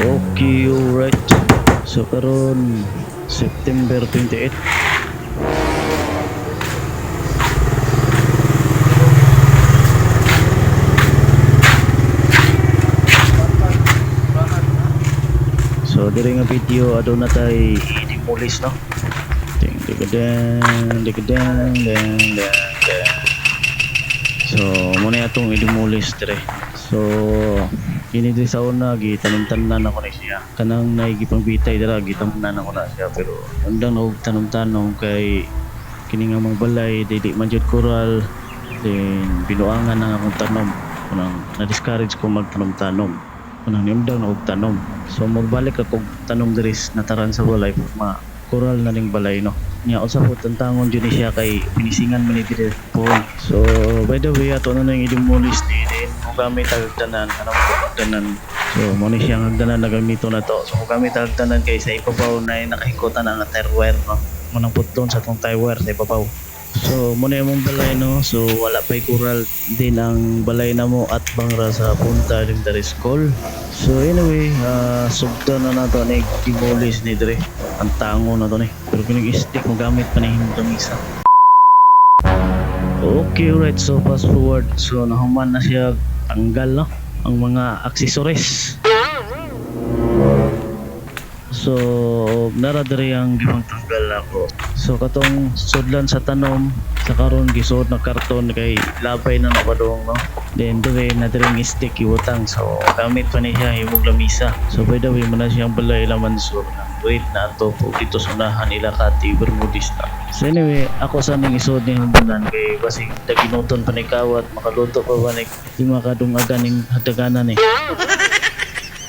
Okay, alright. So karon September 28. So diri nga video aduna tay i-demolish no. Ding ding ding ding. So muna atong i-demolish dire. So kini di sa una gitanong-tanan ako na siya. Kanang naigipang bitay dira gitamnan ako na siya pero undang og tanong-tanong kay kini nga mga balay dili man jud coral then binuangan na akong tanom. Kunang na-discourage ko magtanom-tanom. Kunang niundang na og tanom. So magbalik ako tanom diri nataran sa balay ma coral na ning balay no. Nya usab ko tantangon jud ni siya kay pinisingan man ni dire po. So by the way ato na nang i-demolish din mo gamit tanan anong tanan. So mo ni siya hagdanan na gamito na to. So mo gamit tanan kay sa ibabaw na nakahikutan ang tire wire no. Mo nang putlon sa tong tire wire sa ibabaw. So mo na imong balay no. So wala pay coral din ang balay na mo at bangra sa punta din dari school. So anyway, sugdan na nato ni demolish ni dire. Ang tango na to ni. Pero kining stick mo gamit pa ni himong isa. Okay, right. So fast forward. So nahuman na siya tanggal no ang mga accessories. So nara diri ang gibang tanggal nako. So katong sudlan sa tanom sa karon gisuod na karton kay labay na napadong no. Then diri na diri stick iwutang so gamit pa ni siya imong lamisa. So by the way mo na siyang balay laman so wait na ato po dito sa unahan ila kati Bermudista. So anyway, ako sa ning isod ning hambulan kay basig daginuton pa ni kawat makaluto pa ba ni di makadungagan ning hadaganan eh.